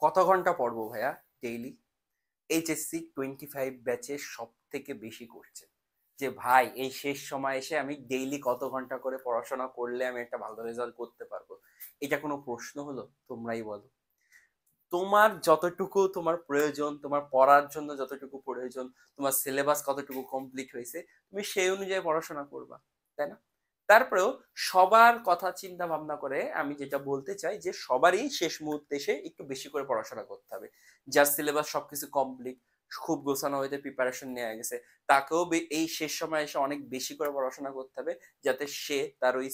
কত ঘন্টা পড়বো ভাইয়া ডেইলি? এইচএসসি 25 ব্যাচে সব থেকে বেশি করছে যে ভাই এই শেষ সময় এসে আমি ডেইলি কত ঘন্টা করে পড়াশোনা করলে আমি একটা ভালো রেজাল্ট করতে পারবো। এটা কোনো প্রশ্ন হলো? তোমরাই বলো। তোমার যতটুকু তোমার প্রয়োজন, তোমার পড়ার জন্য যতটুকু প্রয়োজন, তোমার সিলেবাস কতটুকু কমপ্লিট হয়েছে, তুমি সেই অনুযায়ী পড়াশোনা করবা, তাই না? তারপরেও সবার কথা চিন্তা ভাবনা করে আমি যেটা বলতে চাই যে সবারই শেষ মুহূর্তে এসে একটু বেশি করে পড়াশোনা করতে হবে। যার সিলেবাস সবকিছু কমপ্লিট, খুব গোছানো হইতে প্রিপারেশন নেওয়া গেছে, তাকেও এই শেষ সময় এসে অনেক বেশি করে পড়াশোনা করতে হবে, যাতে সে তার ওই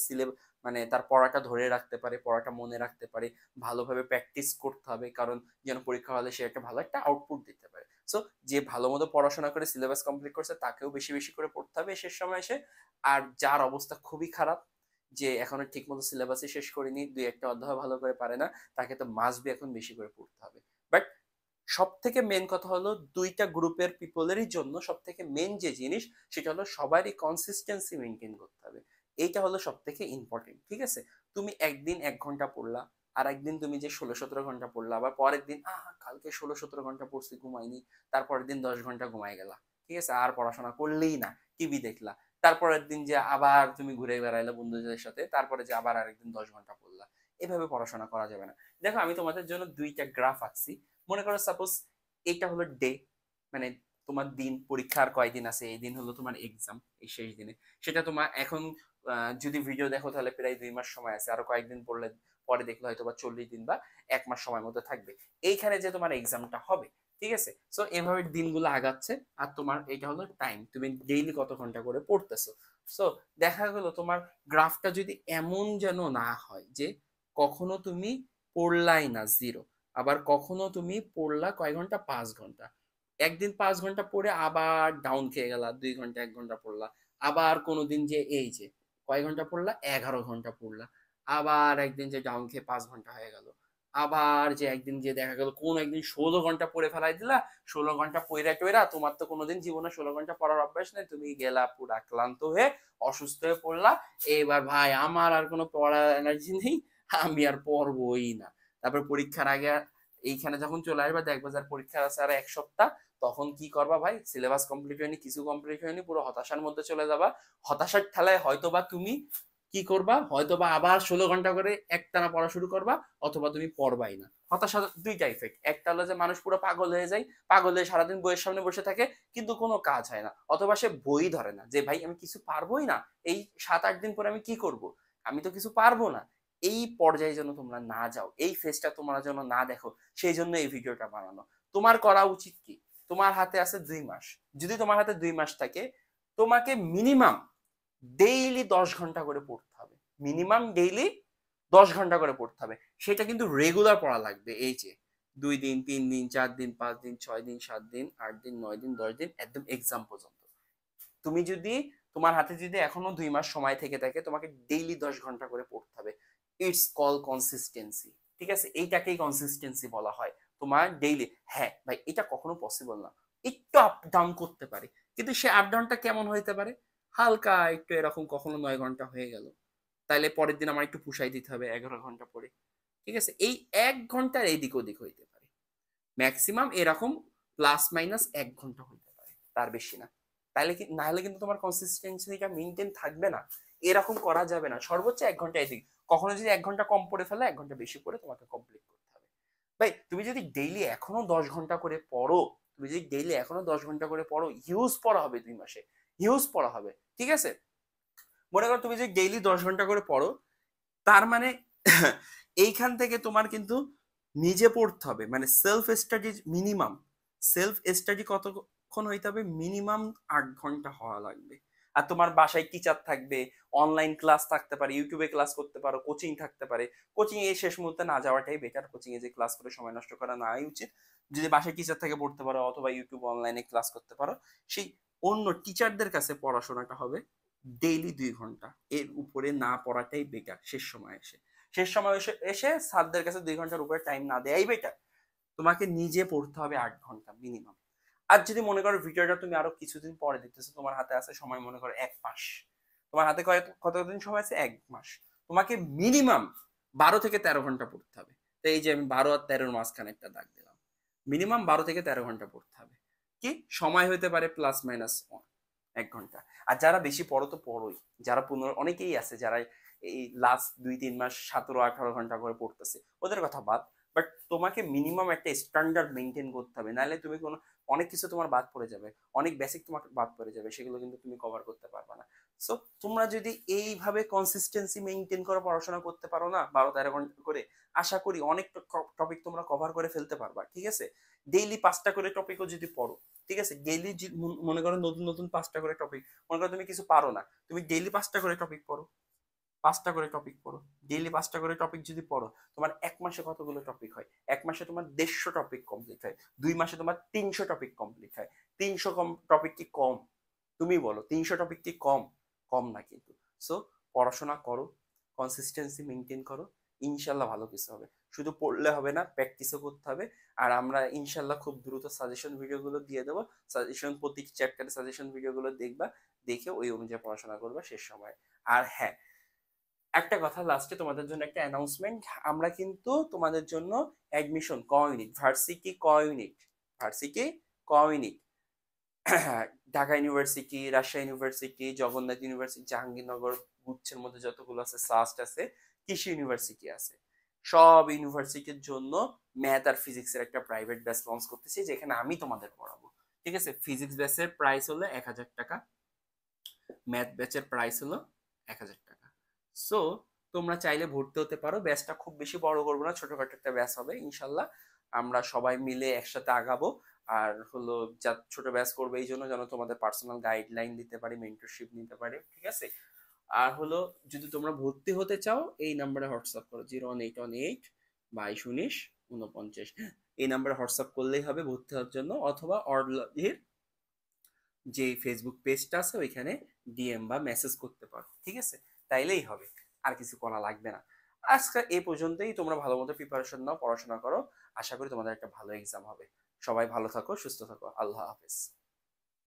মানে তার পড়াটা ধরে রাখতে পারে, পড়াটা মনে রাখতে পারে, ভালোভাবে প্র্যাকটিস করতে হবে, কারণ যেন পরীক্ষা হলে সে একটা ভালো একটা আউটপুট দিতে পারে। সো যে ভালো মতো পড়াশোনা করে সিলেবাস কমপ্লিট করছে তাকেও বেশি বেশি করে পড়তে হবে শেষ সময় এসে। আর যার অবস্থা খুবই খারাপ, যে এখনো ঠিক মতো সিলেবাসই শেষ করেনি, দুই একটা অধ্যায় ভালো করে পারে না, তাকে তো মাস্ট বি এখন বেশি করে পড়তে হবে। বাট সব থেকে মেন কথা হলো দুইটা গ্রুপের পিপলেরই জন্য সব থেকে মেন যে জিনিস সেটা হলো সবারই কনসিস্টেন্সি মেনটেন করতে হবে। এইটা হলো সব থেকে ইম্পর্টেন্ট, ঠিক আছে? তুমি একদিন 1 ঘন্টা পড়লা, আর একদিন তুমি যে 16-17 ঘন্টা পড়লা, আবার পরের দিন কালকে 16-17 ঘন্টা পড়ছি ঘুমাইনি, তারপরের দিন 10 ঘন্টা ঘুমাই গেলা, ঠিক আছে, আর পড়াশোনা করলেই না, টিভি দেখলা। তারপরের দিন যে আবার তুমি ঘুরে বেড়াইলা বন্ধুদের সাথে, তারপরে যে আবার আরেকদিন 10 ঘন্টা পড়লা। এভাবে পড়াশোনা করা যাবে না। দেখো আমি তোমাদের জন্য দুইটা গ্রাফ আঁকছি। মনে করো সাপোজ এইটা হলো ডে, মানে তোমার দিন, পরীক্ষার কয়দিন আছে, এই দিন হলো তোমার এক্সাম, এই শেষ দিনে। সেটা তোমার এখন যদি ভিডিও দেখো তাহলে প্রায় 2 মাস সময় আছে, আরো কয়েকদিন পড়লে পরে দেখলে হয়তো বা 40 দিন বা 1 মাস সময় মতো থাকবে এইখানে যে তোমার এক্সামটা হবে, ঠিক আছে? সো এভাবে দিনগুলো আগাচ্ছে। আর তোমার এটা হলো টাইম, তুমি ডেইলি কত ঘন্টা করে পড়তেছো। সো দেখা গেলো তোমার গ্রাফটা যদি এমন যেন না হয় যে কখনো তুমি পড়লাই না, জিরো, আবার কখনো তুমি পড়লা কয় ঘন্টা, 5 ঘন্টা, একদিন 5 ঘন্টা পড়ে আবার ডাউন খেয়ে গেলা, 2 ঘন্টা 1 ঘন্টা পড়লা, আবার কোনোদিন যে এই যে কয় ঘন্টা পড়লা, 11 ঘন্টা পড়লা, আবার একদিন যে ডাউন খেয়ে 5 ঘন্টা হয়ে গেল, আবার যে একদিন যে দেখা গেল কোন একদিন 16 ঘন্টা পড়ে ফেলাই দিলা, 16 ঘন্টা পড়া টইরা, তোমার তো কোনোদিন জীবনে 16 ঘন্টা পড়ার অভ্যাস নেই, তুমি গেলা পুরা ক্লান্ত হয়ে অসুস্থ হয়ে পড়লা। এবার ভাই আমার আর কোনো পড়ার এনার্জি নেই, আমি আর পড়বই না। তারপর পরীক্ষার আগে এইখানে যখন চলে আসবা, দেখবা যার পরীক্ষা আছে আর 1 সপ্তাহ, তখন কি করবা ভাই? সিলেবাস কমপ্লিট হয়নি, কিছু কমপ্লিট হয়নি, পুরো হতাশার মধ্যে চলে যাবা। হতাশার ঠেলায় হয়তোবা তুমি কি করবা, হয়তোবা আবার 16 ঘন্টা করে একটানা পড়া শুরু করবা, অথবা তুমি পড়বাই না। হতাশা দুইটা ইফেক্ট, একটা হলো যে মানুষ পুরো পাগল হয়ে যায়, পাগল হয়ে সারাদিন বইয়ের সামনে বসে থাকে, কিন্তু কোনো কাজ হয় না, অথবা সে বই ধরে না, যে ভাই আমি কিছু পারবোই না, এই 7-8 দিন পরে আমি কি করব, আমি তো কিছু পারবো না। এই পর্যায়ে যেন তোমরা না যাও, এই ফেজটা তোমরা যেন না দেখো, সেই জন্য এই ভিডিওটা বানানো। তোমার করা উচিত কি? তোমার হাতে আছে 2 মাস। যদি তোমার হাতে 2 মাস থাকে, তোমাকে মিনিমাম ডেইলি 10 ঘন্টা করে পড়তে হবে। মিনিমাম ডেইলি 10 ঘন্টা করে পড়তে হবে। সেটা কিন্তু রেগুলার পড়া লাগবে। এই যে 2 দিন, 3 দিন, 4 দিন, 5 দিন, 6 দিন, 7 দিন, 8 দিন, 9 দিন, 10 দিন, একদম এক্সাম পর্যন্ত। তুমি যদি, তোমার হাতে যদি এখনো 2 মাস সময় থেকে থাকে, তোমাকে ডেইলি 10 ঘন্টা করে পড়তে হবে। ইটস কল কনসিস্টেন্সি, ঠিক আছে? এইটাকেই কনসিস্টেন্সি বলা হয়। তোমার ডেইলি, হ্যাঁ ভাই এটা কখনো পসিবল না, একটু আপ ডাউন করতে পারে, কিন্তু সে আপ ডাউনটা কেমন হইতে পারে? হালকা একটু এরকম, কখনো 9 ঘন্টা হয়ে গেল, তাইলে পরের দিন আমার একটু পুষাই দিতে হবে 11 ঘন্টা পরে, ঠিক আছে? এই 1 ঘন্টার এইদিক ওদিক হইতে পারে, ম্যাক্সিমাম এরকম প্লাস মাইনাস 1 ঘন্টা হইতে পারে, তার বেশি না। তাইলে কি, না হলে কিন্তু তোমার কনসিস্টেন্সিটা মেনটেন থাকবে না। এরকম করা যাবে না, সর্বোচ্চ 1 ঘন্টা এদিক, কখনো যদি 1 ঘন্টা কম পড়ে ফেলে 1 ঘন্টা বেশি করে তোমাকে কমপ্লিট করতে হবে। ভাই তুমি যদি ডেইলি এখনো 10 ঘন্টা করে পড়ো, তুমি যদি ডেইলি এখনো 10 ঘন্টা করে পড়ো, হিউজ পড়া হবে 2 মাসে, হিউজ পড়া হবে, ঠিক আছে? মনে করো তুমি যদি ডেইলি 10 ঘন্টা করে পড়ো, তার মানে এইখান থেকে তোমার কিন্তু নিজে পড়তে হবে, মানে self study minimum, self study কতক্ষণ হইতে হবে? মিনিমাম 8 ঘন্টা হওয়া লাগবে। আর তোমার বাসায় টিচার থাকবে, অনলাইন ক্লাস থাকতে পারে, ইউটিউবে ক্লাস করতে পারো, কোচিং থাকতে পারে। কোচিং এ শেষ মুহূর্তে না যাওয়াটাই বেটার, কোচিং এ যে ক্লাস করে সময় নষ্ট করা নাই উচিত। যদি বাসায় টিচার থেকে পড়তে পারো, অথবা ইউটিউব অনলাইনে ক্লাস করতে পারো, সেই অন্য টিচারদের কাছে পড়াশোনাটা হবে ডেইলি 2 ঘন্টা, এর উপরে না পড়াটাই বেটার শেষ সময় এসে। শেষ সময় এসে এসে স্যারদের কাছে 2 ঘন্টার উপরে টাইম না দেয়াই বেটার। তোমাকে নিজে পড়তে হবে 8 ঘন্টা মিনিমাম। আর যদি মনে করো ভিডিওটা তুমি আরো কিছুদিন পরে দেখতেছো, তোমার হাতে আছে সময় মনে করো 1 মাস, তোমার হাতে কতদিন সময় আছে? 1 মাস। তোমাকে মিনিমাম 12 থেকে 13 ঘন্টা পড়তে হবে। এই যে আমি 12 আর 13-র মাঝখানে একটা দাগ দিলাম, মিনিমাম 12 থেকে 13 ঘন্টা পড়তে হবে। কি সময় হতে পারে প্লাস মাইনাস 1 ঘন্টা। আর যারা বেশি পড়ো তো পড়োই, যারা 15, অনেকেই আছে যারা এই লাস্ট 2-3 মাস 17-18 ঘন্টা করে পড়তেছে, ওদের কথা বাদ। বাট তোমাকে মিনিমাম একটা স্ট্যান্ডার্ড মেনটেন করতে হবে, নাহলে তুমি কোনো অনেক কিছু তোমার বাদ পড়ে যাবে, অনেক বেসিক তোমার বাদ পড়ে যাবে, সেগুলো কিন্তু তুমি কভার করতে পারবে না। সো তোমরা যদি এইভাবে কনসিস্টেন্সি মেনটেন করে পড়াশোনা করতে পারো না 12-13 ঘন্টা করে, আশা করি অনেক টপিক তোমরা কভার করে ফেলতে পারবা। ঠিক আছে, ডেইলি 5টা করে টপিকও যদি পড়ো, ঠিক আছে, ডেইলি মনে করো নতুন নতুন 5টা করে টপিক, মনে করো তুমি কিছু পারো না, তুমি ডেইলি 5টা করে টপিক পড়ো, 5টা করে টপিক পড়ো, ডেইলি 5টা করে টপিক যদি পড়ো, তোমার 1 মাসে কতগুলো টপিক হয়? 1 মাসে তোমার 150 টপিক কমপ্লিট হয়, 2 মাসে তোমার 300 টপিক কমপ্লিট হয়। 300 টপিক কি কম? তুমি বলো 300 টপিক কি কম? কম না কিন্তু। সো পড়াশোনা করো, কনসিস্টেন্সি মেনটেন করো, ইনশাল্লাহ ভালো কিছু হবে। শুধু পড়লে হবে না, প্র্যাকটিসও করতে হবে। আর আমরা ইনশাল্লাহ খুব দ্রুত সাজেশন ভিডিওগুলো দিয়ে দেবো। সাজেশন, প্রতি চ্যাপ্টারে সাজেশন ভিডিওগুলো দেখবা, দেখে ওই অনুযায়ী পড়াশোনা করবা শেষ সময়। আর হ্যাঁ, একটা কথা লাস্টে তোমাদের জন্য একটা অ্যানাউন্সমেন্ট, আমরা কিন্তু তোমাদের জন্য অ্যাডমিশন ক ইউনিট, ভার্সিটি ক ইউনিট, ভার্সিটি ক unit, Dhaka university, Rajshahi university, Jagannath university, Jahangirnagar, গুচ্ছের মধ্যে যতগুলো আছে, সাস্ট আছে, কৃষি ইউনিভার্সিটি আছে, সব ইউনিভার্সিটির জন্য ম্যাথ আর ফিজিক্সের একটা প্রাইভেট ব্যাচ লঞ্চ করতেছি, যেখানে আমি তোমাদের পড়াবো। ঠিক আছে, ফিজিক্স ব্যাচের প্রাইস হলো 1000 টাকা, ম্যাথ ব্যাচের প্রাইস হলো 1000 টাকা। সো তোমরা চাইলে ভর্তি হতে পারো। ব্যাচটা খুব বেশি বড় করবো না, ছোটখাটো একটা ব্যাচ হবে ইনশাল্লাহ। আমরা সবাই মিলে একসাথে আগাবো। আর হলো, যা ছোট ব্যাচ করবে এই জন্য যেন তোমাদের পার্সোনাল গাইডলাইন দিতে পারি, মেন্টরশিপ নিতে পারি। ঠিক আছে, আর হলো, যদি তোমরা ভর্তি হতে চাও এই নাম্বারে হোয়াটসঅ্যাপ করো, 01818 22 19 49। এই নাম্বারে হোয়াটসঅ্যাপ করলেই হবে ভর্তি হওয়ার জন্য, অথবা অর্ডার যে ফেসবুক পেজটা আছে ওইখানে ডিএম বা মেসেজ করতে পারো। ঠিক আছে, তাইলেই হবে, আর কিছু করা লাগবে না। আজকে এই পর্যন্তই। তোমরা ভালো মতো প্রিপারেশন নাও, পড়াশোনা করো, আশা করি তোমাদের একটা ভালো এক্সাম হবে। সবাই ভালো থাকো, সুস্থ থাকো, আল্লাহ হাফেজ।